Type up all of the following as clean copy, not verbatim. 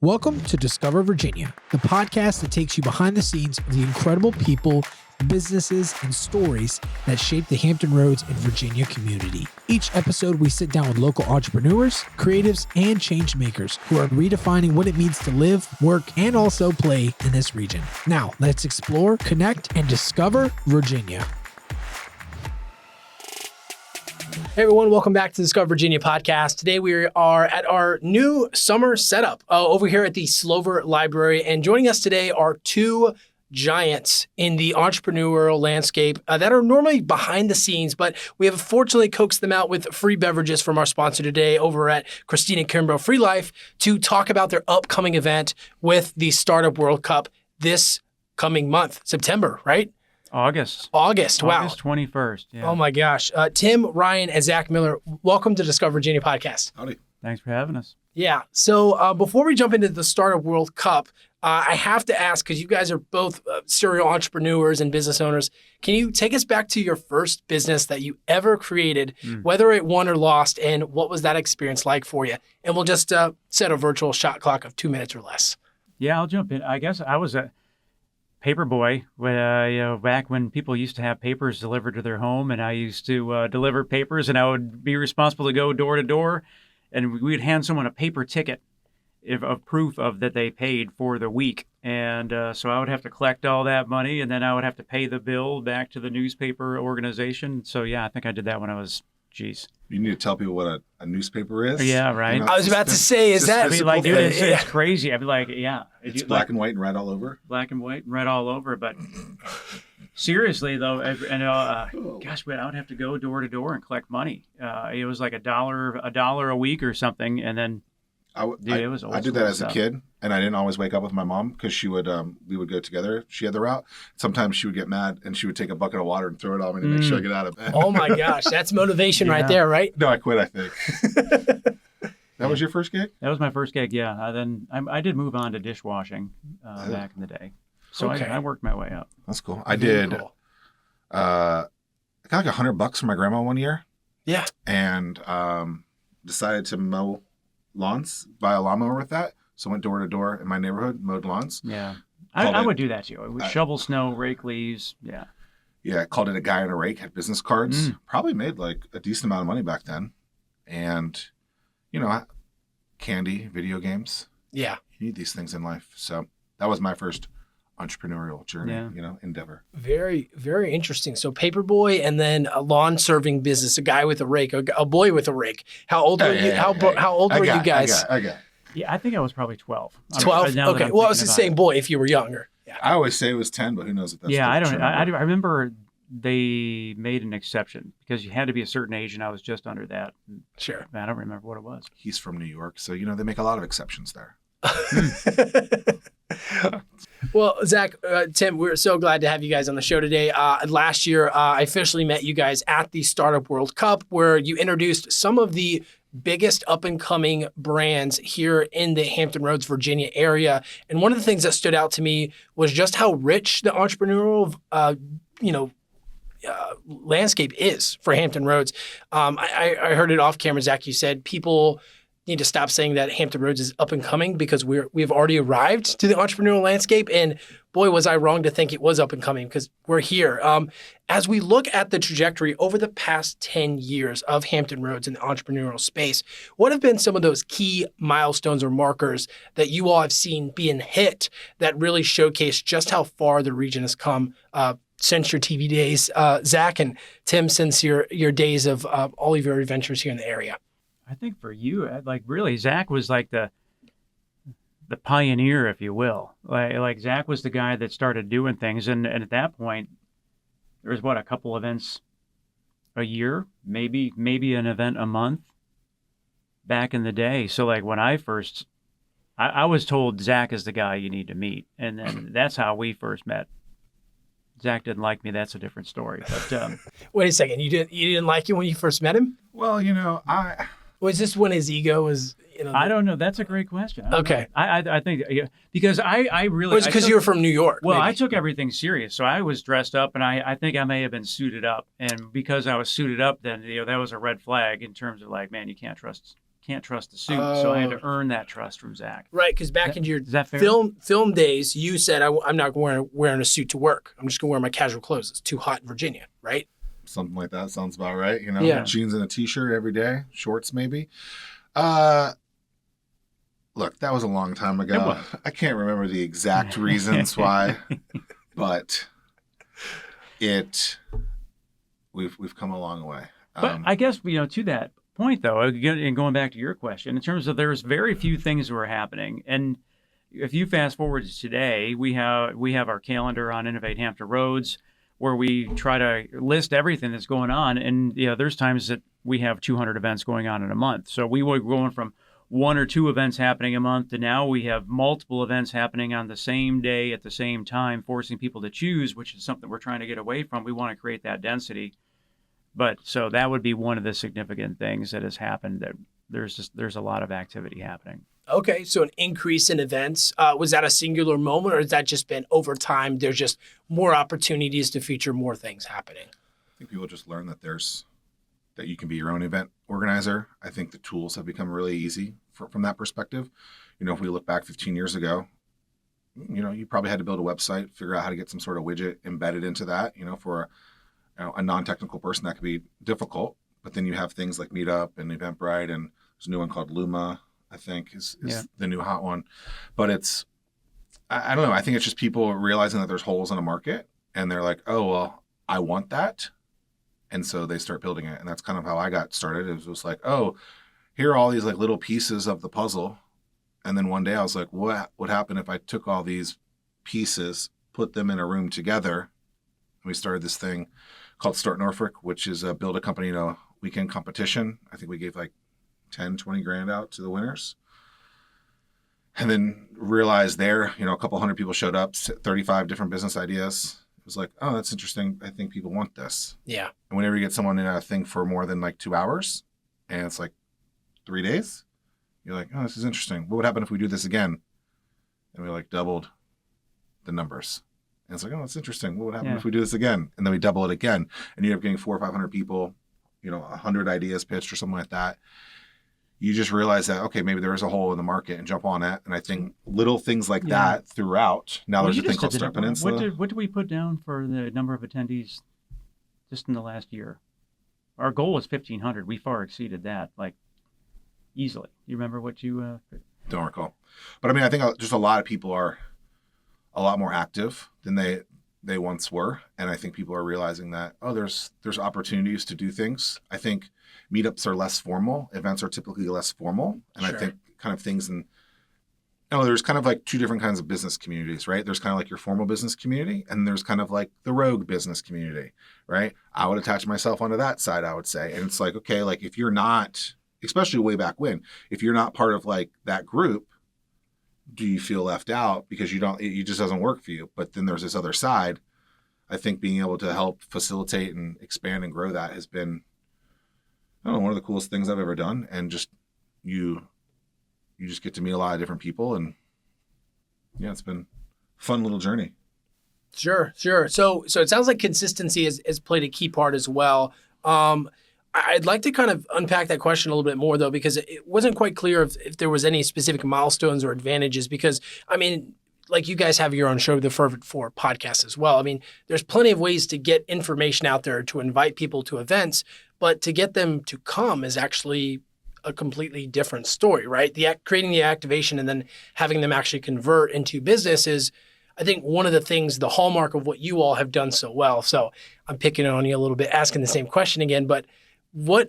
Welcome to Discover Virginia, the podcast that takes you behind the scenes of the incredible people, businesses, and stories that shape the Hampton Roads and Virginia community. Each episode, we sit down with local entrepreneurs, creatives, and change makers who are redefining what it means to live, work, and also play in this region. Now, let's explore, connect, and discover Virginia. Hey everyone, welcome back to the Discover Virginia podcast. Today we are at our new summer setup over here at the Slover Library, and joining us today are two giants in the entrepreneurial landscape that are normally behind the scenes, but we have fortunately coaxed them out with free beverages from our sponsor today over at Christine & Kimbrough Free Life to talk about their upcoming event with the Startup World Cup this coming month, September, right? August. Wow. August 21st. Yeah. Oh my gosh. Tim, Ryan, and Zack Miller, welcome to Discover Virginia podcast. Howdy. Thanks for having us. Yeah. So before we jump into the Startup World Cup, I have to ask, because you guys are both serial entrepreneurs and business owners, can you take us back to your first business that you ever created, whether it won or lost, and what was that experience like for you? And we'll just set a virtual shot clock of 2 minutes or less. Yeah, I'll jump in. I guess I was a paper boy when, back when people used to have papers delivered to their home, and I used to deliver papers, and I would be responsible to go door to door, and we'd hand someone a paper ticket of proof of that they paid for the week. And so I would have to collect all that money, and then I would have to pay the bill back to the newspaper organization. So yeah, I think I did that when I was, You need to tell people what a newspaper is. Yeah, right. I was about to say, is that... I mean, like, dude, it's crazy. I'd be like, yeah. It's black and white and red all over. Black and white and red all over. But seriously, though, gosh, I would have to go door to door and collect money. It was like a dollar a week or something, and then I did that as a kid, and I didn't always wake up with my mom because she would. We would go together. She had the route. Sometimes she would get mad, and she would take a bucket of water and throw it on me to make sure I get out of bed. Oh my gosh, that's motivation right there, right? No, I quit, I think. That was your first gig? That was my first gig, yeah. Then I did move on to dishwashing back in the day. So okay. I worked my way up. That's cool. I did. Cool. I got like $100 from my grandma one year. Yeah. And decided to mow lawns, buy a lawnmower with that. So I went door to door in my neighborhood, mowed lawns. Yeah. I would do that too. I would shovel snow, rake leaves. Yeah. Yeah. Called it a guy in a rake, had business cards. Probably made like a decent amount of money back then. And, candy, video games. Yeah. You need these things in life. So that was my first entrepreneurial journey, endeavor. Very, very interesting. So paperboy, and then a lawn serving business, a guy with a rake, a boy with a rake. How old were you? How old were you guys? I got. Yeah, I think I was probably 12. 12? Okay. Well, I was just saying boy if you were younger. Yeah. I always say it was 10, but who knows if that's I don't know. I remember they made an exception because you had to be a certain age, and I was just under that. Sure. I don't remember what it was. He's from New York, so, they make a lot of exceptions there. Well, Zack, Tim, we're so glad to have you guys on the show today. Last year, I officially met you guys at the Startup World Cup, where you introduced some of the biggest up-and-coming brands here in the Hampton Roads, Virginia area. And one of the things that stood out to me was just how rich the entrepreneurial, landscape is for Hampton Roads. I heard it off camera, Zack. You said people need to stop saying that Hampton Roads is up and coming because we've already arrived to the entrepreneurial landscape. And boy, was I wrong to think it was up and coming because we're here. As we look at the trajectory over the past 10 years of Hampton Roads in the entrepreneurial space, what have been some of those key milestones or markers that you all have seen being hit that really showcase just how far the region has come since your TV days, Zack, and Tim, since your days of all of your adventures here in the area? I think for you, really, Zack was like the pioneer, if you will. Like Zack was the guy that started doing things, and at that point, there was a couple events a year, maybe an event a month back in the day. So like when I first, I was told Zack is the guy you need to meet, and then that's how we first met. Zack didn't like me. That's a different story. But wait a second, you didn't like him when you first met him? Well, Was this when his ego was, I don't know. That's a great question. Okay. I think, because I really... Was it because you were from New York? Well, maybe? I took everything serious. So I was dressed up, and I think I may have been suited up. And because I was suited up, then, that was a red flag in terms of like, man, you can't trust can't trust the suit. So I had to earn that trust from Zack. Right, because back in your is that fair? film days, you said, I'm not wearing a suit to work. I'm just going to wear my casual clothes. It's too hot in Virginia, right? Something like that sounds about right. Jeans and a t-shirt every day, shorts maybe. Look, that was a long time ago. I can't remember the exact reasons why, but we've come a long way. But I guess, to that point, though, again, and going back to your question, in terms of there's very few things that were happening. And if you fast forward to today, we have our calendar on Innovate Hampton Roads where we try to list everything that's going on. And there's times that we have 200 events going on in a month. So we were going from 1 or 2 events happening a month to now we have multiple events happening on the same day at the same time, forcing people to choose, which is something we're trying to get away from. We want to create that density. But so that would be one of the significant things that has happened, that there's a lot of activity happening. Okay, so an increase in events. Was that a singular moment, or has that just been over time? There's just more opportunities to feature more things happening. I think people just learn that you can be your own event organizer. I think the tools have become really easy from that perspective. If we look back 15 years ago, you probably had to build a website, figure out how to get some sort of widget embedded into that. For a non-technical person, that could be difficult. But then you have things like Meetup and Eventbrite, and there's a new one called Luma, I think is the new hot one. But I don't know. I think it's just people realizing that there's holes in a market, and they're like, oh, well, I want that. And so they start building it. And that's kind of how I got started. It was like, oh, here are all these like little pieces of the puzzle. And then one day I was like, what would happen if I took all these pieces, put them in a room together? And we started this thing called Start Norfolk, which is build a company in a weekend competition. I think we gave like 10, 20 grand out to the winners. And then realized a couple hundred people showed up, 35 different business ideas. It was like, oh, that's interesting. I think people want this. Yeah. And whenever you get someone in a thing for more than like 2 hours and it's like 3 days, you're like, oh, this is interesting. What would happen if we do this again? And we like doubled the numbers. And it's like, oh, that's interesting. What would happen if we do this again? And then we double it again. And you end up getting 400 or 500 people, 100 ideas pitched or something like that. You just realize that, okay, maybe there is a hole in the market and jump on it. And I think little things like that throughout. Now there's a thing called Start Peninsula. What did we put down for the number of attendees just in the last year? Our goal was 1,500. We far exceeded that, like, easily. You remember what you... Don't recall. But I mean, I think just a lot of people are a lot more active than they once were. And I think people are realizing that, oh, there's opportunities to do things. I think meetups are less formal. Events are typically less formal. And I think kind of things there's kind of like 2 different kinds of business communities, right? There's kind of like your formal business community, and there's kind of like the rogue business community, right? I would attach myself onto that side, I would say. And it's like, okay, like if you're not, especially way back when, if you're not part of like that group, do you feel left out because it just doesn't work for you? But then there's this other side. I think being able to help facilitate and expand and grow that has been, I don't know, one of the coolest things I've ever done. And just you just get to meet a lot of different people, and it's been a fun little journey. Sure. So it sounds like consistency has played a key part as well. I'd like to kind of unpack that question a little bit more, though, because it wasn't quite clear if there was any specific milestones or advantages. Because, I mean, like you guys have your own show, the Fervent 4 podcast as well. I mean, there's plenty of ways to get information out there to invite people to events, but to get them to come is actually a completely different story, right? Creating the activation and then having them actually convert into business is, I think, one of the things, the hallmark of what you all have done so well. So I'm picking on you a little bit, asking the same question again, but what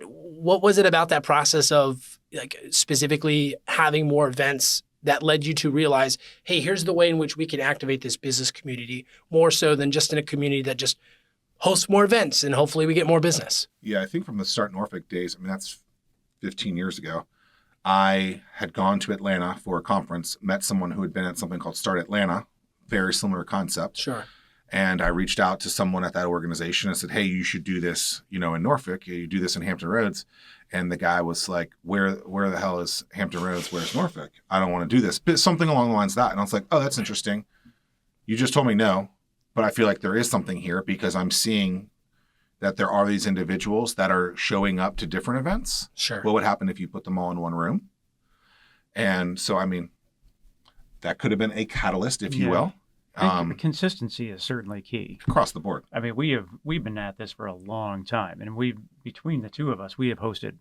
was it about that process of like specifically having more events that led you to realize, hey, here's the way in which we can activate this business community more so than just in a community that just hosts more events and hopefully we get more business? Yeah, I think from the Start Norfolk days, I mean, that's 15 years ago. I had gone to Atlanta for a conference, met someone who had been at something called Start Atlanta, very similar concept. Sure. And I reached out to someone at that organization and said, hey, you should do this, in Norfolk. You do this in Hampton Roads. And the guy was like, where the hell is Hampton Roads? Where's Norfolk? I don't want to do this. But something along the lines of that. And I was like, oh, that's interesting. You just told me no, but I feel like there is something here because I'm seeing that there are these individuals that are showing up to different events. Sure. What would happen if you put them all in one room? And so, I mean, that could have been a catalyst, if you will. I think consistency is certainly key Across the board. I mean, we've been at this for a long time, and between the two of us, we have hosted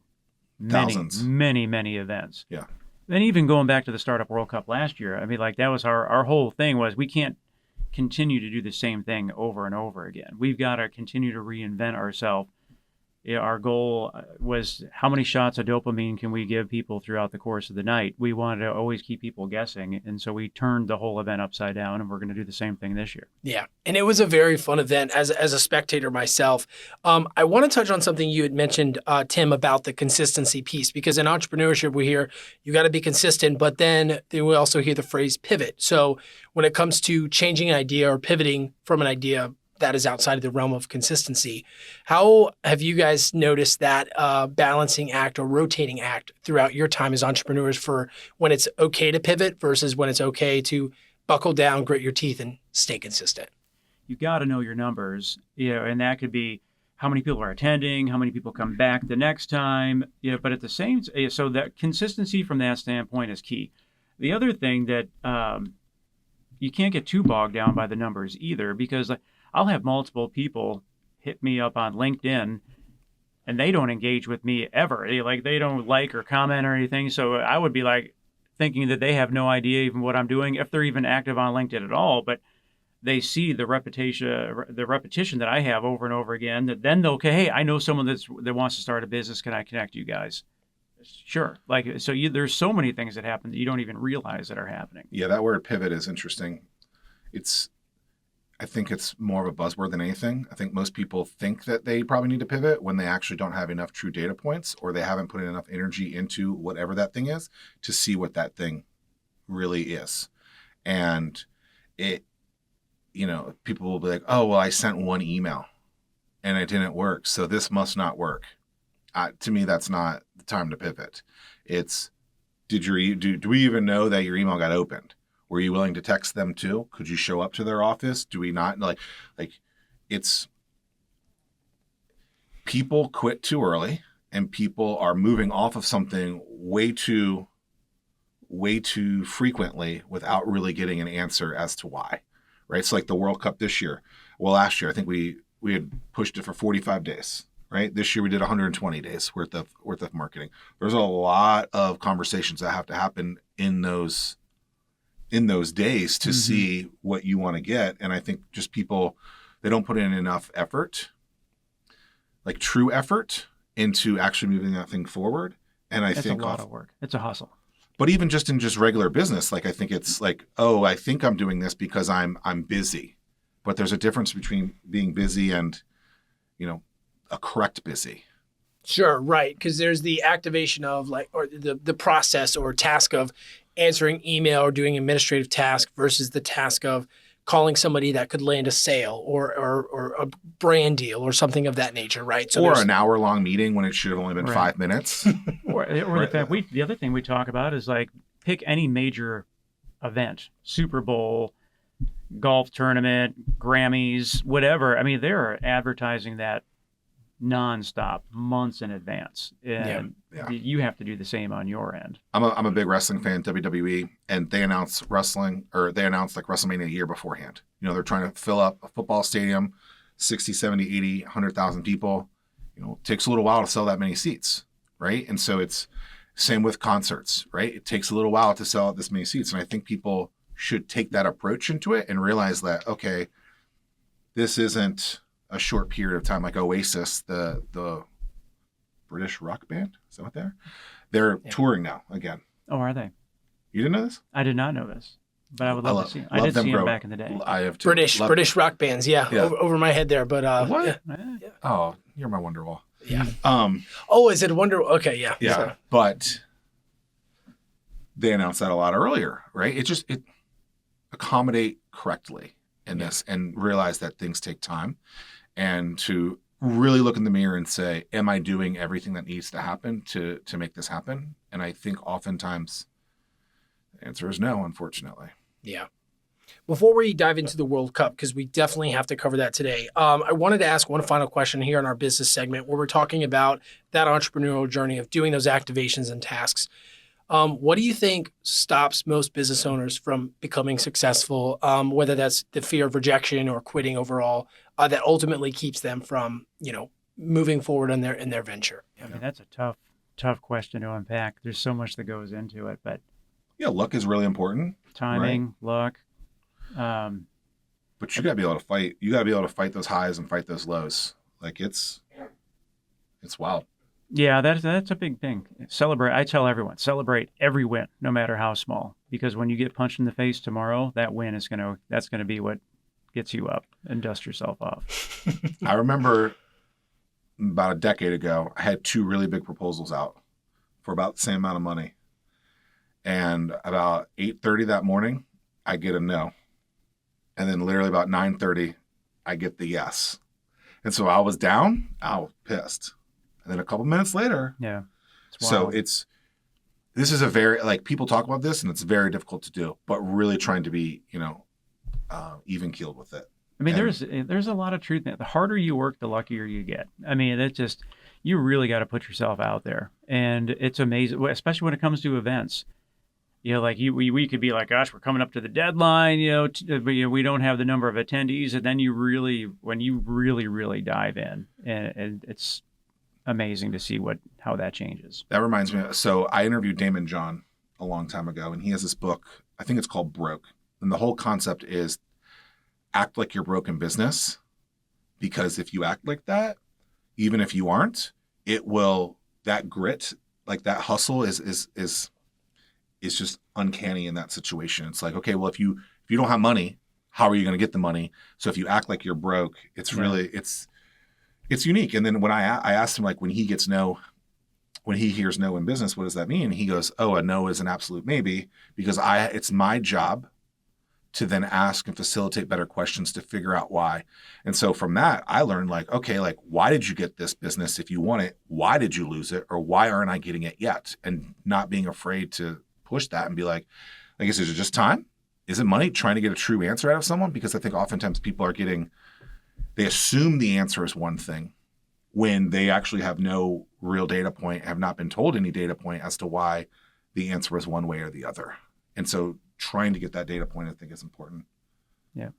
Thousands. many events. Yeah. And even going back to the Startup World Cup last year, I mean, like that was our whole thing was we can't continue to do the same thing over and over again. We've got to continue to reinvent ourselves. Our goal was how many shots of dopamine can we give people throughout the course of the night? We wanted to always keep people guessing. And so we turned the whole event upside down, and we're going to do the same thing this year. Yeah. And it was a very fun event as a spectator myself. I want to touch on something you had mentioned, Tim, about the consistency piece, because in entrepreneurship, we hear you got to be consistent, but then we also hear the phrase pivot. So when it comes to changing an idea or pivoting from an idea that is outside of the realm of consistency, how have you guys noticed that balancing act or rotating act throughout your time as entrepreneurs for when it's okay to pivot versus when it's okay to buckle down, grit your teeth, and stay consistent? You got to know your numbers, and that could be how many people are attending, how many people come back the next time, but at the same, so that consistency from that standpoint is key. The other thing that you can't get too bogged down by the numbers either, because I'll have multiple people hit me up on LinkedIn and they don't engage with me ever. They don't like or comment or anything. So I would be like thinking that they have no idea even what I'm doing, if they're even active on LinkedIn at all. But they see the repetition that I have over and over again, that then they'll, hey, I know someone that wants to start a business. Can I connect you guys? Sure. There's so many things that happen that you don't even realize that are happening. Yeah, that word pivot is interesting. I think it's more of a buzzword than anything. I think most people think that they probably need to pivot when they actually don't have enough true data points, or they haven't put enough energy into whatever that thing is to see what that thing really is. And people will be like, oh, well, I sent one email and it didn't work, so this must not work. To me, that's not the time to pivot. It's, do we even know that your email got opened? Were you willing to text them too? Could you show up to their office? Do we not it's people quit too early, and people are moving off of something way too frequently without really getting an answer as to why, right? It's like the World Cup this year. Well, last year, I think we had pushed it for 45 days, right? This year we did 120 days worth of marketing. There's a lot of conversations that have to happen in those days to see what you want to get. And I think just people, they don't put in enough effort, like true effort, into actually moving that thing forward. And It's a lot of work. It's a hustle. But even just in regular business, I think it's like, oh, I think I'm doing this because I'm busy. But there's a difference between being busy and, a correct busy. Sure, right. Because there's the activation of or the process or task of answering email or doing administrative task versus the task of calling somebody that could land a sale or a brand deal or something of that nature, right? So or an hour-long meeting when it should have only been 5 minutes. or the fact the other thing we talk about is pick any major event, Super Bowl, golf tournament, Grammys, whatever. I mean, they're advertising that nonstop, months in advance, and you have to do the same on your end. I'm a big wrestling fan, WWE, and they announce WrestleMania a year beforehand. They're trying to fill up a football stadium, 60, 70, 80, 100,000 people. It takes a little while to sell that many seats, right? And so it's same with concerts, right? It takes a little while to sell out this many seats, and I think people should take that approach into it and realize that, okay, this isn't a short period of time, like Oasis, the British rock band. Is that what they're touring now again? Oh, are they? You didn't know this? I did not know this, but I would love to see them. I did see them back in the day. I have too. British rock bands, over my head there, but what? Yeah. Oh, you're my Wonderwall. Yeah. Is it Wonder? Okay, yeah. Yeah, so. But they announced that a lot earlier, right? It accommodate correctly in this and realize that things take time, and to really look in the mirror and say, am I doing everything that needs to happen to make this happen? And I think oftentimes the answer is no, unfortunately. Yeah. Before we dive into the World Cup, because we definitely have to cover that today, I wanted to ask one final question here in our business segment where we're talking about that entrepreneurial journey of doing those activations and tasks. What do you think stops most business owners from becoming successful, whether that's the fear of rejection or quitting overall, that ultimately keeps them from, moving forward in their venture? I mean, that's a tough question to unpack. There's so much that goes into it, but Yeah, luck is really important. timing, luck. But you got to be able to fight. You got to be able to fight those highs and fight those lows. Like it's wild. Yeah, that's a big thing. Celebrate. I tell everyone, celebrate every win, no matter how small, because when you get punched in the face tomorrow, that win is that's gonna be what gets you up and dust yourself off. I remember about a decade ago, I had 2 really big proposals out for about the same amount of money, and about 8:30 that morning, I get a no, and then literally about 9:30, I get the yes, and so I was down. I was pissed. And then a couple minutes later, Yeah. so this is a very, like, people talk about this and it's very difficult to do, but really trying to be, even keeled with it. I mean, And there's a lot of truth in it. The harder you work, the luckier you get. I mean, you really got to put yourself out there, and it's amazing, especially when it comes to events. Like we could be like, gosh, we're coming up to the deadline. We don't have the number of attendees, and then when you really dive in, and it's amazing to see how that changes. that reminds me, so I interviewed Damon John a long time ago, and he has this book, I think it's called Broke. And the whole concept is act like you're broke in business, because if you act like that, even if you aren't, that grit, like that hustle is just uncanny in that situation. It's like, okay, well, if you don't have money, how are you going to get the money? So if you act like you're broke, it's really, it's unique. And then when I asked him, like, when he hears no in business, what does that mean? He goes, oh, a no is an absolute maybe, because it's my job to then ask and facilitate better questions to figure out why. And so from that, I learned, like, okay, like, why did you get this business if you want it? Why did you lose it? Or why aren't I getting it yet? And not being afraid to push that and be like, I guess, is it just time? Is it money? Trying to get a true answer out of someone? Because I think oftentimes people they assume the answer is one thing when they actually have no real data point, have not been told any data point as to why the answer is one way or the other. And so trying to get that data point, I think, is important. Yeah.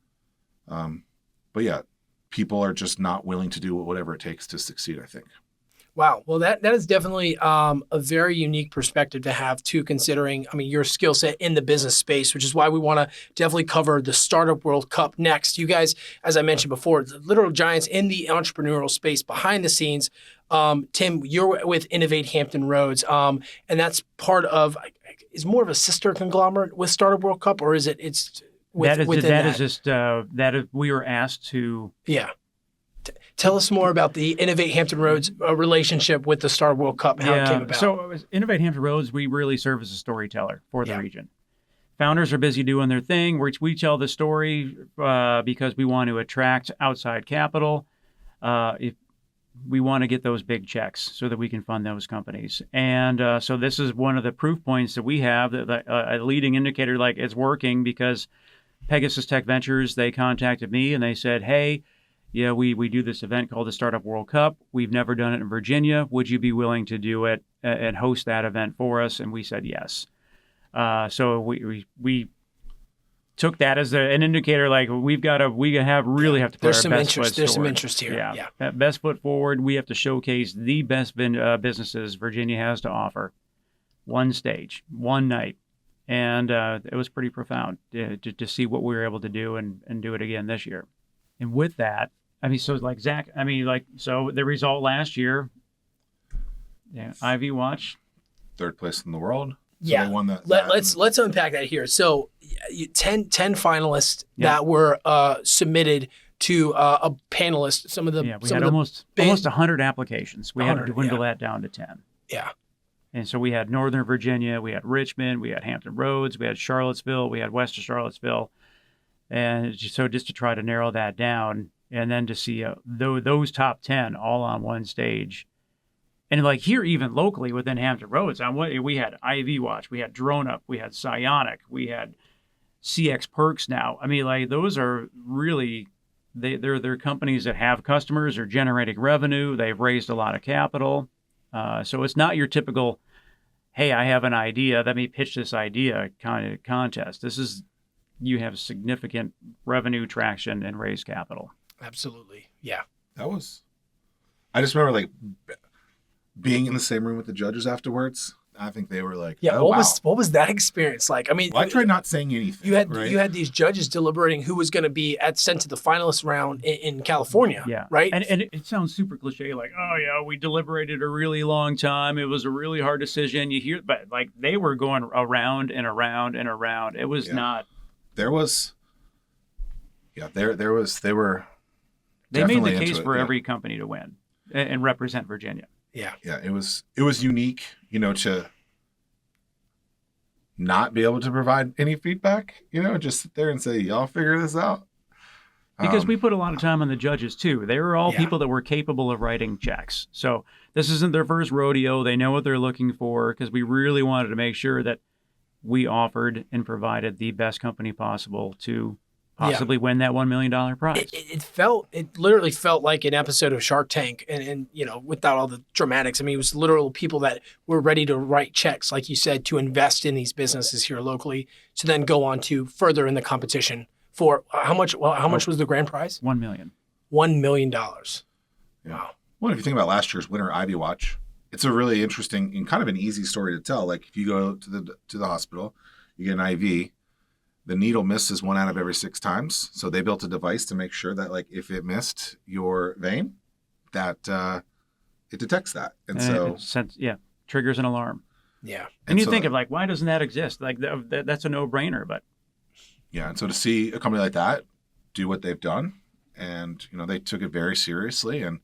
But yeah, people are just not willing to do whatever it takes to succeed, I think. Wow. Well, that is definitely a very unique perspective to have too, considering, your skill set in the business space, which is why we want to definitely cover the Startup World Cup next. You guys, as I mentioned before, the literal giants in the entrepreneurial space behind the scenes. Tim, you're with Innovate Hampton Roads, and that's part of, is more of a sister conglomerate with Startup World Cup, or is it's within that? We were asked to. Yeah. Tell us more about the Innovate Hampton Roads relationship with the Startup World Cup, how it came about. So Innovate Hampton Roads, we really serve as a storyteller for the region. Founders are busy doing their thing. We tell the story because we want to attract outside capital. If we want to get those big checks so that we can fund those companies. And so this is one of the proof points that we have, that a leading indicator, like, it's working, because Pegasus Tech Ventures, they contacted me and they said, hey, yeah, we do this event called the Startup World Cup. We've never done it in Virginia. Would you be willing to do it and host that event for us? And we said yes. So we took that as an indicator, like, we have to put There's our some best interest. foot There's some forward. interest here. Yeah. That best foot forward. We have to showcase the best businesses Virginia has to offer. One stage, one night. And it was pretty profound to see what we were able to do and do it again this year. And with that, so the result last year, Ivy Watch. 3rd place in the world. So Yeah. they won that. Let's unpack that here. So 10 finalists that were submitted to a panelist. Some of the we had almost 100 applications. We had to dwindle that down to 10. Yeah. And so we had Northern Virginia, we had Richmond, we had Hampton Roads, we had Charlottesville, we had West of Charlottesville. And so just to try to narrow that down, and then to see those top 10 all on one stage. And like here, even locally within Hampton Roads, we had IV Watch, we had Drone Up, we had Psionic, we had CX Perks now. I mean, like those are really they're companies that have customers, are generating revenue, they've raised a lot of capital. So it's not your typical, hey, I have an idea, let me pitch this idea kind of contest. This is you have significant revenue traction and raise capital. Absolutely. Yeah. I just remember like being in the same room with the judges afterwards. I think they were like, Yeah. oh, wow. What was that experience like? I mean, Well, I tried not saying anything. you had these judges deliberating who was going to be sent to the finalist round in California. Yeah. Right. And it sounds super cliche, like, oh yeah, we deliberated a really long time. It was a really hard decision. You hear, but like they were going around and around and around. It was not. There was. Yeah. There was. They were. They made the case for every company to win and represent Virginia. Yeah. Yeah. It was unique, to not be able to provide any feedback, just sit there and say, y'all figure this out. Because we put a lot of time on the judges too. They were all people that were capable of writing checks. So this isn't their first rodeo. They know what they're looking for because we really wanted to make sure that we offered and provided the best company possible to possibly win that $1 million prize. It literally felt like an episode of Shark Tank and without all the dramatics. I mean, it was literal people that were ready to write checks, like you said, to invest in these businesses here locally to then go on to further in the competition for how much was the grand prize? $1 million. $1 million. Wow. Well, if you think about last year's winner, Ivy Watch, it's a really interesting and kind of an easy story to tell. Like if you go to the hospital, you get an IV, the needle misses 1 out of every 6 times. So they built a device to make sure that like if it missed your vein, that it detects that. And so triggers an alarm. Yeah. And you think of like, why doesn't that exist? Like that's a no-brainer, but yeah. And so to see a company like that do what they've done, and they took it very seriously. And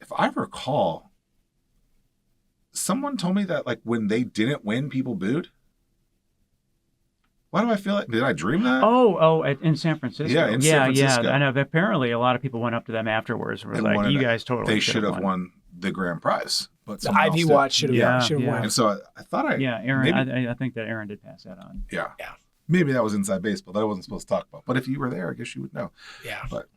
if I recall, someone told me that like when they didn't win, people booed. Why do I feel like? Did I dream that? In San Francisco. Yeah, in San Francisco. I know. Apparently, a lot of people went up to them afterwards and were like, "You guys totally they should have won the grand prize." But the Ivy Watch should have won. And so I thought Aaron. I think that Aaron did pass that on. Yeah. Maybe that was inside baseball that I wasn't supposed to talk about. But if you were there, I guess you would know. Yeah. But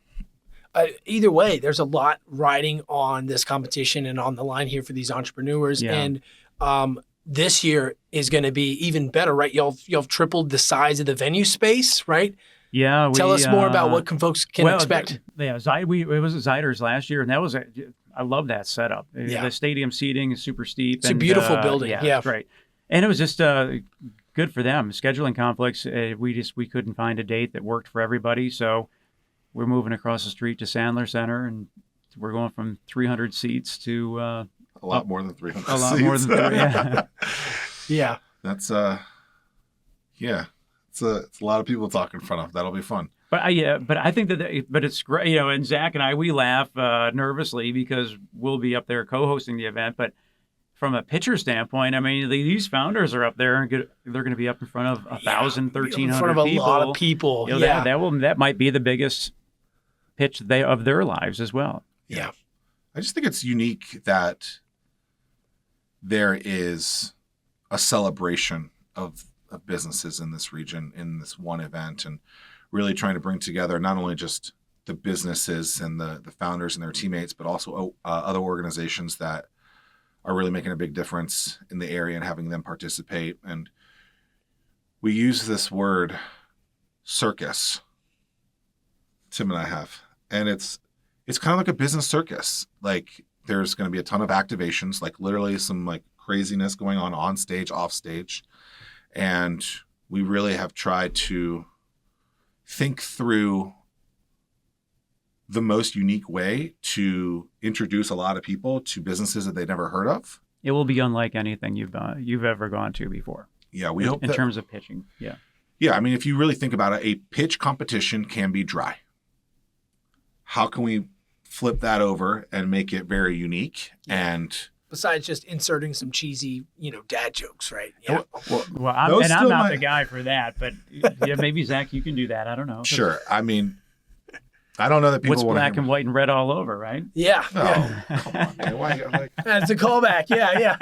either way, there's a lot riding on this competition and on the line here for these entrepreneurs. Yeah. And this year is going to be even better, right? Y'all tripled the size of the venue space, right? Yeah. Tell us more about what folks can expect. It was at Zyder's last year, and that was I love that setup. Yeah. The stadium seating is super steep. It's a beautiful building. Yeah. Great. And it was just good for them. Scheduling conflicts, we couldn't find a date that worked for everybody, so we're moving across the street to Sandler Center, and we're going from 300 seats to a lot more than 300 seats. A lot more than 300, yeah. Yeah. That's it's a lot of people to talk in front of. That'll be fun. But I think but it's great, and Zach and I, we laugh nervously because we'll be up there co-hosting the event, but from a pitcher standpoint, I mean, these founders are up there and they're going to be up in front of 1,000, 1,300 in front of people. a lot of people. That might be the biggest pitch of their lives as well. Yeah. I just think it's unique that there is a celebration of businesses in this region in this one event, and really trying to bring together not only just the businesses and the founders and their teammates, but also other organizations that are really making a big difference in the area and having them participate. And we use this word circus, Tim and I have, and it's kind of like a business circus. Like there's going to be a ton of activations, like literally some like craziness going on stage, off stage. And we really have tried to think through the most unique way to introduce a lot of people to businesses that they've never heard of. It will be unlike anything you've ever gone to before. Yeah, we hope in terms of pitching. Yeah. Yeah, I mean, if you really think about it, a pitch competition can be dry. How can we flip that over and make it very unique? And besides just inserting some cheesy, dad jokes, right? Yeah. Well, I'm not the guy for that, but maybe Zach, you can do that. I don't know. Sure. I mean, I don't know that people want black and white and red all over, right? Yeah. Oh, come on, man. Why, that's a callback. Yeah.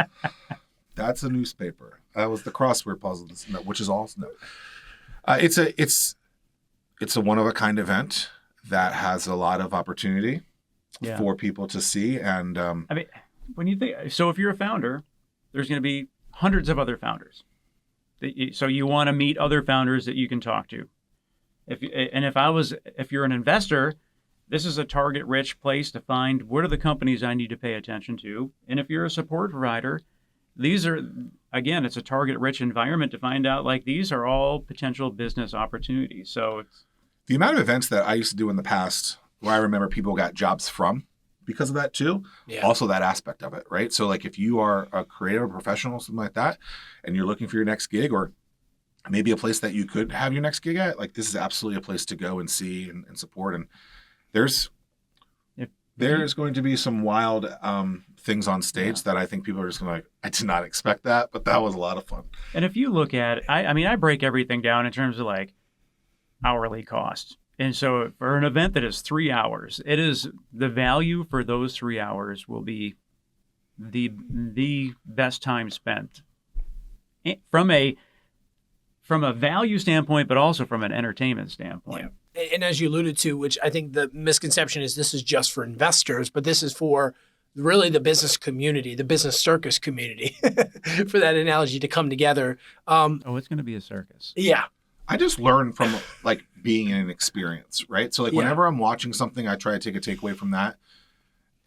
That's a newspaper. That was the crossword puzzle, which is also It's a one of a kind event that has a lot of opportunity Yeah. for people to see. And I mean, when you think, so if you're a founder, there's going to be hundreds of other founders. So you want to meet other founders that you can talk to. If you're an investor, this is a target-rich place to find what are the companies I need to pay attention to. And if you're a support provider, these are, again, it's a target-rich environment to find out, like, these are all potential business opportunities. So it's the amount of events that I used to do in the past, where I remember people got jobs from because of that too. Yeah. Also that aspect of it, right? So like if you are a creative professional, something like that, and you're looking for your next gig, or maybe a place that you could have your next gig at, like this is absolutely a place to go and see and support. And there's going to be some wild things on stage that I think people are just going to like, I did not expect that, but that was a lot of fun. And if you look at it, I break everything down in terms of like hourly costs. And so for an event that is 3 hours, it is the value for those 3 hours will be the best time spent from a value standpoint, but also from an entertainment standpoint. Yeah. And as you alluded to, which I think the misconception is this is just for investors, but this is for really the business community, the business circus community, for that analogy to come together. It's going to be a circus. Yeah. I just learn from like being in an experience, right? So like whenever I'm watching something, I try to take a takeaway from that.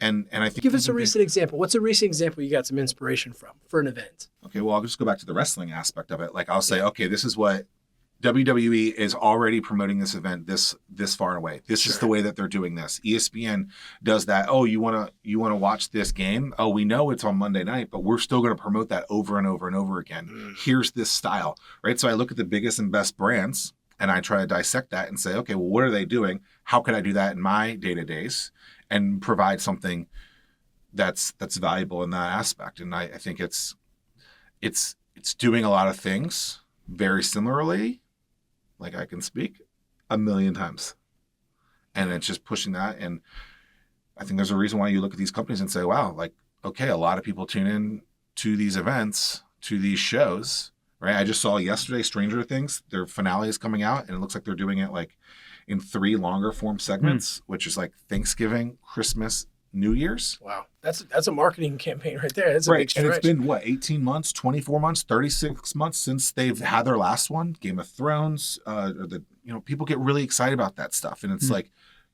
And I think give us a recent example. What's a recent example you got some inspiration from for an event? Okay, well, I'll just go back to the wrestling aspect of it. Like I'll say, okay, this is what WWE is already promoting this event this far and away. This is the way that they're doing this. ESPN does that. Oh, you wanna watch this game? Oh, we know it's on Monday night, but we're still gonna promote that over and over and over again. Here's this style, right? So I look at the biggest and best brands and I try to dissect that and say, okay, well, what are they doing? How can I do that in my day-to-days and provide something that's valuable in that aspect? And I think it's doing a lot of things very similarly. Like I can speak a million times, and it's just pushing that. And I think there's a reason why you look at these companies and say, wow, like, okay, a lot of people tune in to these events, to these shows, right? I just saw yesterday Stranger Things, their finale is coming out, and it looks like they're doing it like in 3 longer form segments, which is like Thanksgiving, Christmas, New Year's. Wow. That's a marketing campaign right there. That's a big stretch. And it's been what, 18 months, 24 months, 36 months since they've had their last one, Game of Thrones. People get really excited about that stuff. And it's like,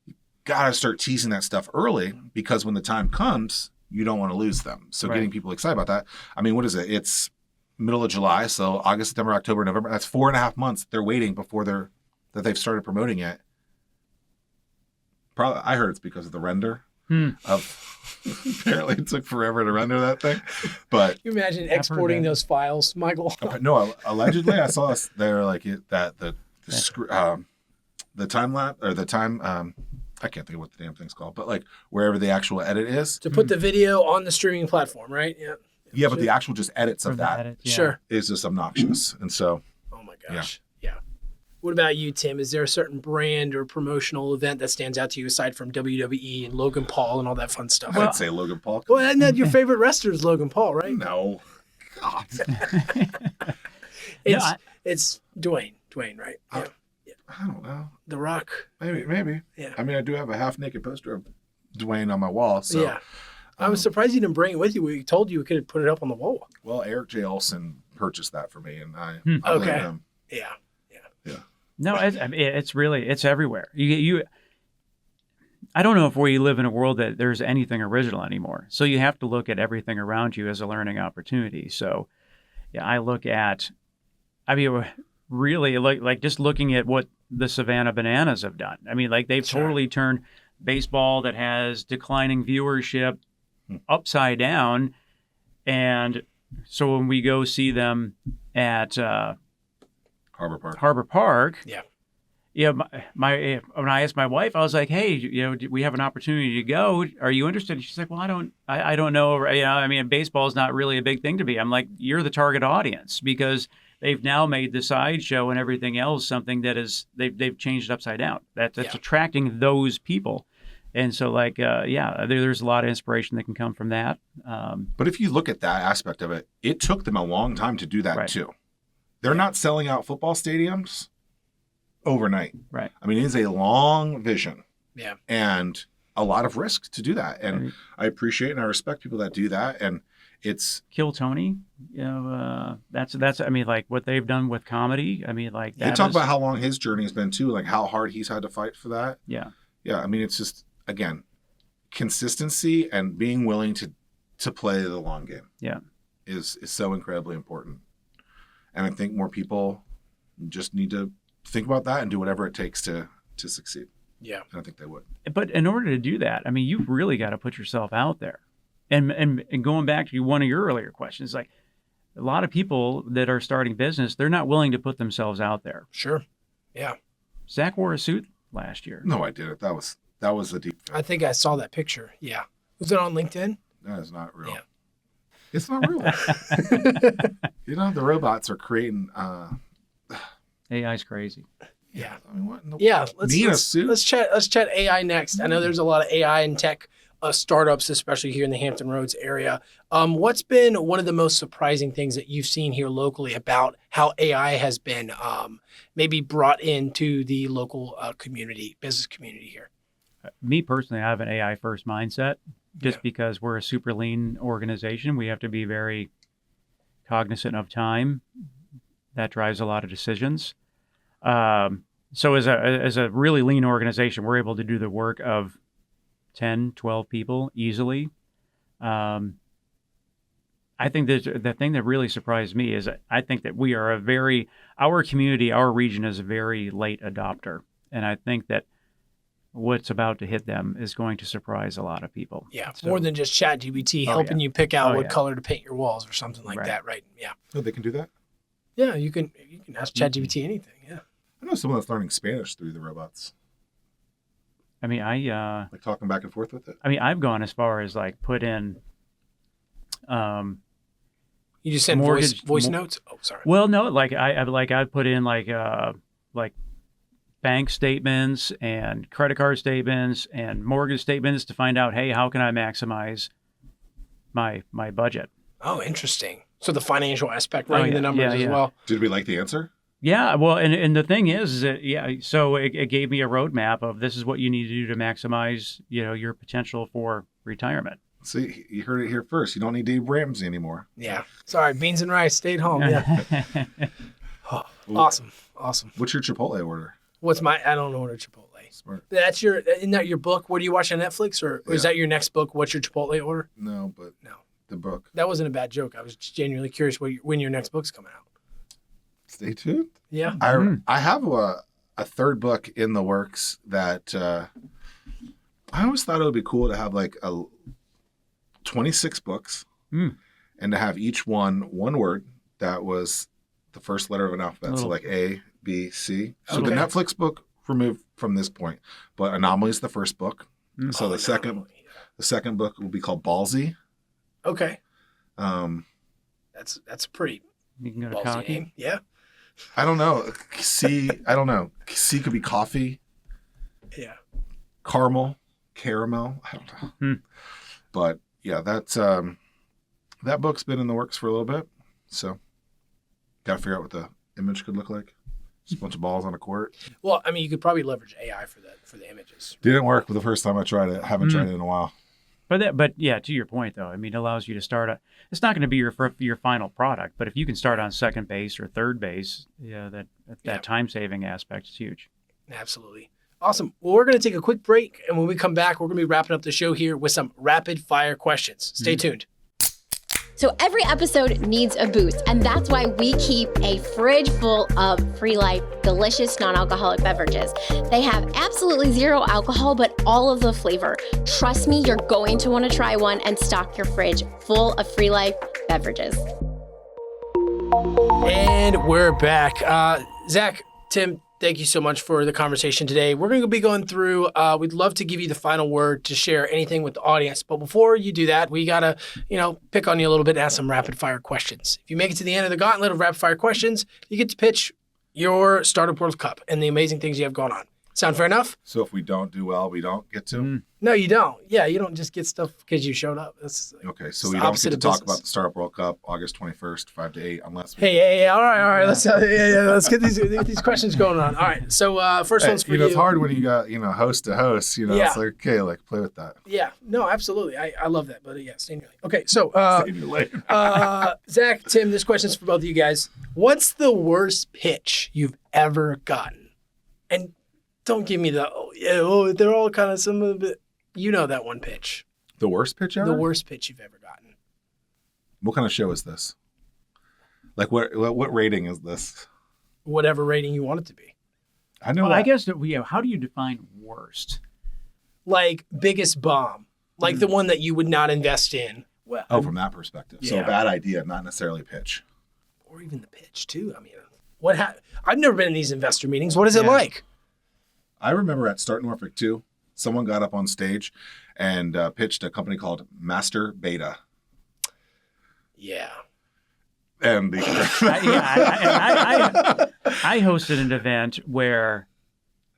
you gotta start teasing that stuff early, because when the time comes, you don't want to lose them. So getting people excited about that. I mean, what is it? It's middle of July. So August, September, October, November. That's 4.5 months they're waiting before that they've started promoting it. Probably, I heard it's because of the render. Apparently it took forever to render that thing, but you imagine exporting those files, Michael? No, allegedly I saw they're like the time lapse or the time I can't think of what the damn thing's called, but like wherever the actual edit is to put the video on the streaming platform, right? Yeah, but the actual just edits of that sure is just obnoxious, and so oh my gosh. What about you, Tim? Is there a certain brand or promotional event that stands out to you aside from WWE and Logan Paul and all that fun stuff? I'd say Logan Paul. Well, and then your favorite wrestler is Logan Paul, right? No. God. It's Dwayne, right? I don't know. The Rock. Maybe. Yeah. I mean, I do have a half-naked poster of Dwayne on my wall, so. Yeah. I was surprised you didn't bring it with you. We told you we could put it up on the wall. Well, Eric J. Olson purchased that for me, and I okay. blame him. Yeah. No, it's everywhere. I don't know if we live in a world that there's anything original anymore. So you have to look at everything around you as a learning opportunity. So, I look at, really like just looking at what the Savannah Bananas have done. I mean, like they've totally turned baseball that has declining viewership upside down. And so when we go see them at Harbor Park. When I asked my wife, I was like, "Hey, we have an opportunity to go. Are you interested?" She's like, "Well, I don't know. Baseball is not really a big thing to me." I'm like, "You're the target audience because they've now made the sideshow and everything else something that is they've changed it upside down. That's attracting those people." And so, there's a lot of inspiration that can come from that. But if you look at that aspect of it, it took them a long time to do that too. They're not selling out football stadiums overnight. Right. I mean, it is a long vision. Yeah. And a lot of risk to do that. And Right. I appreciate and I respect people that do that. And it's Kill Tony, that's I mean, like what they've done with comedy. I mean, like they that talk is- about how long his journey has been too, like how hard he's had to fight for that. Yeah. Yeah. I mean, it's just, again, consistency and being willing to play the long game. Yeah. Is so incredibly important. And I think more people just need to think about that and do whatever it takes to succeed. Yeah. And I think they would. But in order to do that, I mean, you've really got to put yourself out there. And going back to one of your earlier questions, like a lot of people that are starting business, they're not willing to put themselves out there. Sure. Yeah. Zach wore a suit last year. No, I didn't. That was a deep. I think I saw that picture. Yeah. Was it on LinkedIn? That is not real. Yeah. It's not real. The robots are creating. AI's crazy. Yeah. I mean, what? In the, Yeah. Me in a suit? Let's chat AI next. I know there's a lot of AI and tech startups, especially here in the Hampton Roads area. What's been one of the most surprising things that you've seen here locally about how AI has been maybe brought into the local business community here? Me personally, I have an AI first mindset just Yeah. because we're a super lean organization. We have to be very cognizant of time. That drives a lot of decisions. So as a really lean organization, we're able to do the work of 10, 12 people easily. I think that the thing that really surprised me is I think that we are our community, our region is a very late adopter. And I think that what's about to hit them is going to surprise a lot of people. Yeah. So- More than just ChatGPT Oh, helping yeah. you pick out Oh, what yeah. color to paint your walls or something like Right. that, right? Yeah. Oh, they can do that. Yeah. You can ask ChatGPT anything. Yeah. I know someone that's learning Spanish through the robots, I mean, like talking back and forth with it. I've gone as far as like put in, You just send Mortgage- voice notes. Oh, sorry. well, no, like I put in like bank statements and credit card statements and mortgage statements to find out, hey, how can I maximize my budget? Oh, interesting. So the financial aspect, writing yeah. the numbers Yeah, as yeah. well. Did we like the answer? Yeah, well, and the thing is that so it gave me a roadmap of this is what you need to do to maximize your potential for retirement. See, you heard it here first. You don't need Dave Ramsey anymore. Yeah. Sorry, beans and rice. Stayed home. Yeah. Oh, awesome. What's your Chipotle order? What's I don't order Chipotle. Smart. Isn't that your book? What do you watch on Netflix, or is Yeah. that your next book? What's your Chipotle order? No, but No. the book. That wasn't a bad joke. I was just genuinely curious when your next book's coming out. Stay tuned. Yeah. I have a third book in the works that I always thought it would be cool to have like 26 books Mm. and to have each one word that was the first letter of an alphabet. So Little- like A, B, C. So Okay. the Netflix book removed from this point, but Anomaly is the first book. Mm. So Oh, the second book will be called Ballsy. Okay. Um, That's pretty You can go to ballsy cocky. name. Yeah. I don't know. C. I don't know. C could be coffee, Yeah. caramel. I don't know. Hmm. But yeah, that book's been in the works for a little bit. So got to figure out what the image could look like. Just a bunch of balls on a court. Well, I mean, you could probably leverage AI for the images. Didn't work the first time I tried it. Haven't tried it in a while. But yeah, to your point though, I mean, it allows you to start. It's not going to be your final product, but if you can start on second base or third base, that Yeah. time saving aspect is huge. Absolutely. Awesome. Well, we're going to take a quick break. And when we come back, we're going to be wrapping up the show here with some rapid fire questions. Stay tuned. So every episode needs a boost, and that's why we keep a fridge full of Free Life delicious non-alcoholic beverages. They have absolutely zero alcohol, but all of the flavor. Trust me, you're going to want to try one and stock your fridge full of Free Life beverages. And we're back. Zach, Tim, thank you so much for the conversation today. We're going to be going through, we'd love to give you the final word to share anything with the audience. But before you do that, we got to, pick on you a little bit and ask some rapid fire questions. If you make it to the end of the gauntlet of rapid fire questions, you get to pitch your Startup World Cup and the amazing things you have going on. Sound fair enough? So if we don't do well, we don't get to. Mm. No, you don't. Yeah, you don't just get stuff because you showed up. That's Okay, It's so the we don't opposite get to of talk business. about the Startup World Cup August 21st, 5 to 8, unless we. hey, all right. Let's let's get these questions going on. All right. So first one's for you. It's hard when you got host to host. Yeah. It's like okay, like play with that. Yeah. No, absolutely. I love that. But yeah, stay in your lane. Okay. So Save your life. Zach, Tim, this question's for both of you guys. What's the worst pitch you've ever gotten? And don't give me they're all kind of some of it. You know that one pitch. The worst pitch ever. The worst pitch you've ever gotten. What kind of show is this? Like what rating is this? Whatever rating you want it to be. I know. Well, I guess that how do you define worst? Like biggest bomb. Like the one that you would not invest in. Well, From that perspective. So Yeah. a bad idea, not necessarily pitch. Or even the pitch too. I mean, I've never been in these investor meetings. What is it Yeah. like? I remember at Start Norfolk 2, someone got up on stage and pitched a company called Master Beta. Yeah. And the I hosted an event where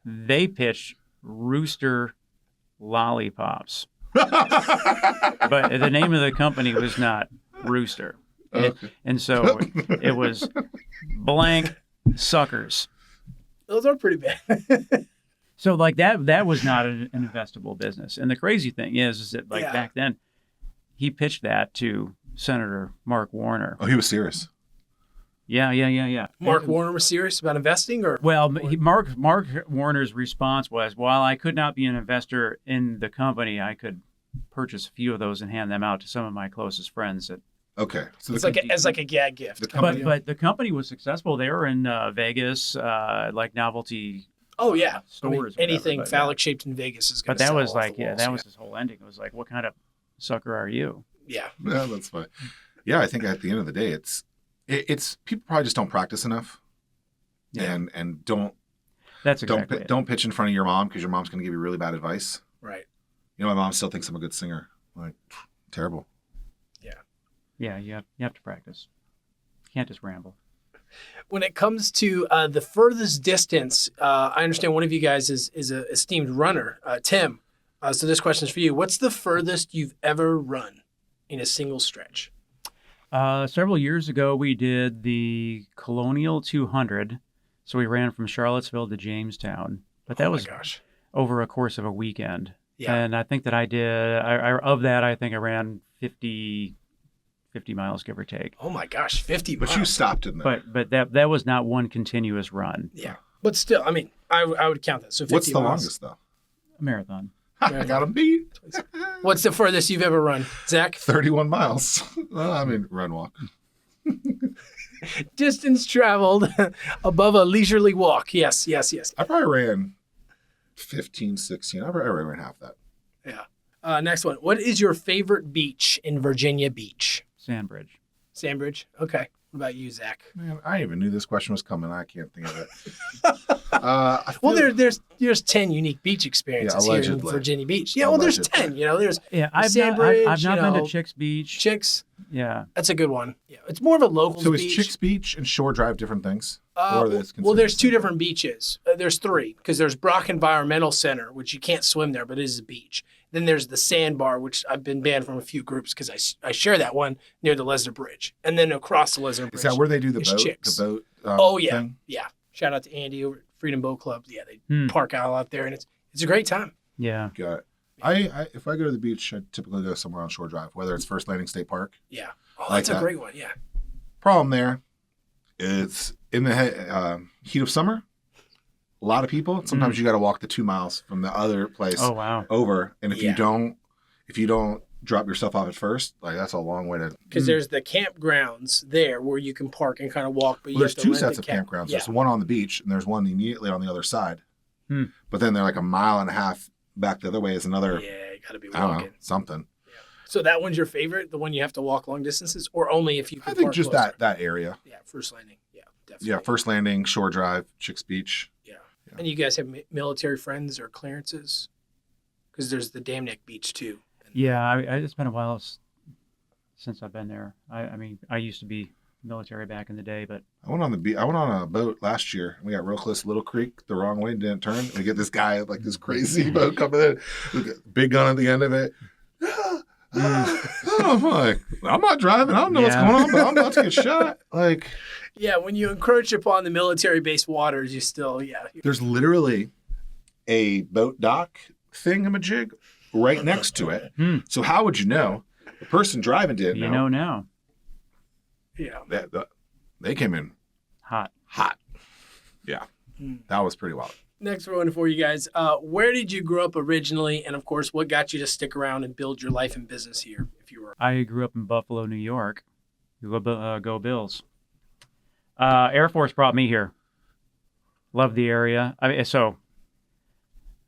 they pitched Rooster Lollipops, but the name of the company was not Rooster. Okay. And so it was blank suckers. Those are pretty bad. So like that was not an investable business. And the crazy thing is that like Yeah. back then, he pitched that to Senator Mark Warner. Oh, he was serious. Yeah. Mark Warner was serious about investing, or Well, Mark Warner's response was, while I could not be an investor in the company, I could purchase a few of those and hand them out to some of my closest friends. Okay. So it's like a gag gift. the company, But the company was successful. They were in Vegas, like novelty. Oh yeah, I mean, Stores or whatever, anything but, phallic shaped in Vegas is going But to. that was like, that was his whole ending. It was like, what kind of sucker are you? Yeah. yeah, that's fine. Yeah, I think at the end of the day, it's people probably just don't practice enough, Yeah. and don't That's exactly it. don't pitch in front of your mom because your mom's going to give you really bad advice. Right. My mom still thinks I'm a good singer. Like terrible. Yeah, you have to practice. You can't just ramble. When it comes to the furthest distance, I understand one of you guys is a esteemed runner, Tim. So this question is for you. What's the furthest you've ever run in a single stretch? Several years ago, we did the Colonial 200. So we ran from Charlottesville to Jamestown. But that was gosh. over a course of a weekend. Yeah. And I think that I did, of that, I think I ran 50 miles, give or take. Oh my gosh, 50 But miles. you stopped in there. But that was not one continuous run. Yeah. But still, I mean, I would count that. So 50 What's the miles. longest though? A marathon. I got him beat. What's the furthest you've ever run, Zach? 31 miles. Run walk. Distance traveled above a leisurely walk. Yes. I probably ran 15, 16. I probably ran half that. Yeah. Next one. What is your favorite beach in Virginia Beach? Sandbridge. Sandbridge. Okay. What about you, Zach? Man, I even knew this question was coming. I can't think of it. Well, there's 10 unique beach experiences here in allegedly. Virginia Beach. Yeah, well, there's Allegedly. 10. There's Yeah, I've Sandbridge, not been you know, to Chicks Beach. Chicks. Yeah. That's a good one. Yeah, it's more of a local So beach. is Chicks Beach and Shore Drive different things? Or are they Well, considered there's the two same different beaches. There's three because there's Brock Environmental Center, which you can't swim there, but it is a beach. Then there's the Sandbar, which I've been banned from a few groups because I share that one near the Lesnar Bridge, and then across the Lesnar thing? Bridge. Is that where they do the is boat? Chicks. The boat. Oh yeah, thing? yeah. Shout out to Andy over at Freedom Boat Club. Yeah, they Hmm. park out there, and it's a great time. Yeah. Got it. I if I go to the beach, I typically go somewhere on Shore Drive, whether it's First Landing State Park. Yeah. Oh, Like that's a that. great one. Yeah. Problem there, it's in the heat of summer. A lot of people. Sometimes you got to walk the 2 miles from the other place Oh, wow. over, and if Yeah. you don't drop yourself off at first, like that's a long way to. Because there's the campgrounds there where you can park and kind of walk. But you Well, there's have to two rent sets a of camp. campgrounds. Yeah. There's one on the beach, and there's one immediately on the other side. Hmm. But then they're like a mile and a half back the other way is another. Yeah, you got to be I don't walking. know, something. So that one's your favorite, the one you have to walk long distances, or only if you can I think park just closer? that area. Yeah, First Landing. Yeah, definitely. Yeah, First Landing, Shore Drive, Chicks Beach. And you guys have military friends or clearances? Because there's the Dam Neck Beach too. And Yeah, it's been a while since I've been there. I mean, I used to be military back in the day, but I went on a boat last year. We got real close to Little Creek the wrong way, didn't turn. We get this guy like this crazy boat coming in, big gun at the end of it. I'm like, I'm not driving. I don't know what's going on, but I'm about to get shot. Like, Yeah, when you encroach upon the military-based waters, you still, there's literally a boat dock thingamajig right next to it. So how would you know? The person driving didn't know. you know now. Yeah. They came in Hot. Yeah, that was pretty wild. Next one for you guys. Where did you grow up originally? And, of course, what got you to stick around and build your life and business here, if you were? I grew up in Buffalo, New York. Go Bills. Air Force brought me here. Love the area. I mean, so it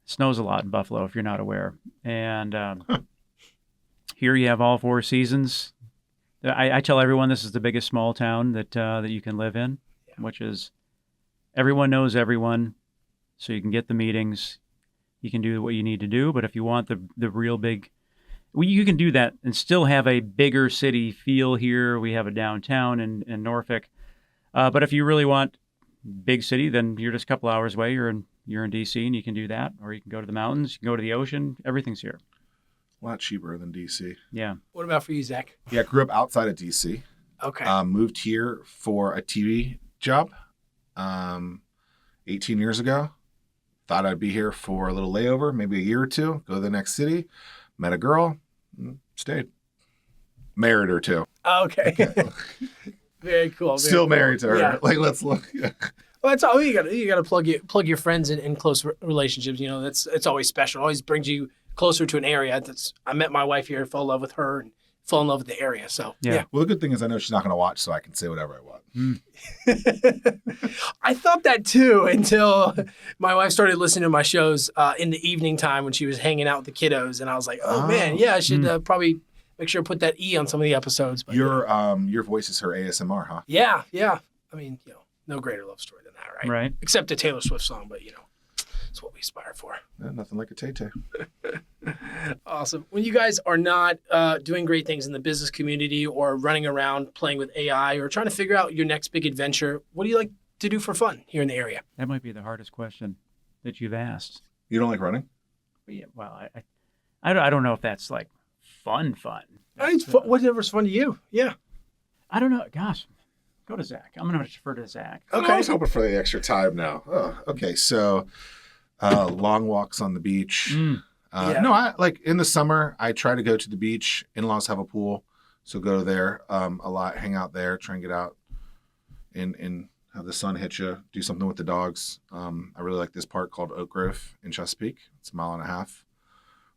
snows a lot in Buffalo, if you're not aware. And here you have all 4 seasons. I tell everyone this is the biggest small town that you can live in, which is everyone knows everyone. So you can get the meetings, you can do what you need to do. But if you want the real big, you can do that and still have a bigger city feel here. We have a downtown in Norfolk. But if you really want big city, then you're just a couple hours away. You're in DC and you can do that. Or you can go to the mountains, you can go to the ocean. Everything's here. A lot cheaper than DC. Yeah. What about for you, Zach? Yeah, grew up outside of DC. Okay. Moved here for a TV job 18 years ago. Thought I'd be here for a little layover, maybe a year or two, go to the next city. Met a girl, stayed. Married her too. Okay. Very cool. Still married to her. Yeah. Like, let's look. Yeah. Well, that's all you got. You got to plug your friends in close relationships. You know, it's always special. It always brings you closer to an area. I met my wife here, fell in love with her, and fell in love with the area. So yeah. Well, the good thing is I know she's not going to watch, so I can say whatever I want. I thought that too until my wife started listening to my shows in the evening time when she was hanging out with the kiddos, and I was like, oh man, yeah, I should probably make sure to put that E on some of the episodes. But, your voice is her ASMR, huh? Yeah. I mean, no greater love story than that, right? Right. Except a Taylor Swift song, but it's what we aspire for. Yeah, nothing like a tay-tay. Awesome. When you guys are not doing great things in the business community or running around playing with AI or trying to figure out your next big adventure, what do you like to do for fun here in the area? That might be the hardest question that you've asked. You don't like running? Yeah, well, I don't know if that's like fun. It's whatever's fun to you. Yeah. I don't know. Gosh, go to Zach. I'm going to defer to Zach. Okay. I was hoping for the extra time now. Oh, okay. So long walks on the beach. No, I like in the summer, I try to go to the beach. In-laws have a pool, so go there a lot, hang out there, try and get out and have the sun hit you, do something with the dogs. I really like this park called Oak Grove in Chesapeake. It's a 1.5 mile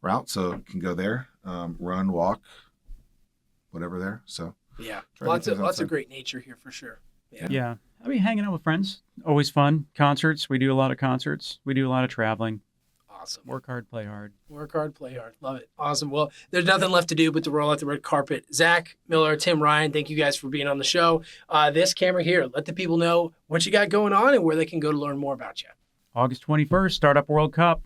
route, so you can go there, run, walk, whatever there. So yeah, lots of great nature here for sure. Yeah. I mean, hanging out with friends, always fun. Concerts, we do a lot of concerts. We do a lot of traveling. Awesome. Work hard, play hard. Work hard, play hard. Love it. Awesome. Well, there's nothing left to do but to roll out the red carpet. Zach Miller, Tim Ryan, thank you guys for being on the show. This camera here, let the people know what you got going on and where they can go to learn more about you. August 21st, Startup World Cup,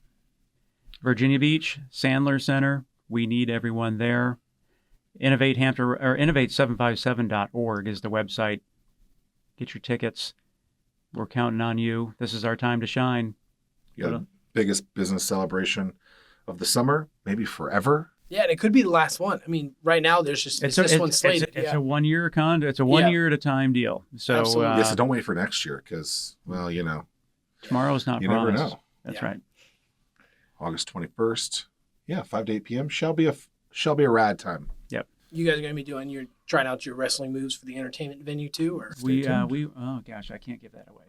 Virginia Beach, Sandler Center. We need everyone there. Innovate757.org is the website. Get your tickets. We're counting on you. This is our time to shine. Yeah. Biggest business celebration of the summer, maybe forever. Yeah, and it could be the last one. I mean, right now there's just this one slated. It's a 1 year It's a 1 year at a time deal. So so don't wait for next year because, well, tomorrow's not you promised. never know. That's right. August 21st. Yeah, 5 to 8 p.m. shall be a rad time. Yep. You guys are going to be trying out your wrestling moves for the entertainment venue too, or oh gosh, I can't give that away.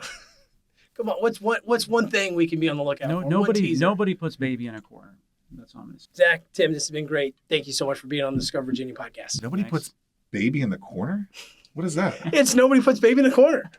Come on, what's one thing we can be on the lookout for? Nobody puts baby in a corner. That's on this. Zach, Tim, this has been great. Thank you so much for being on the Discover Virginia podcast. Nobody puts baby in the corner? What is that? It's nobody puts baby in the corner.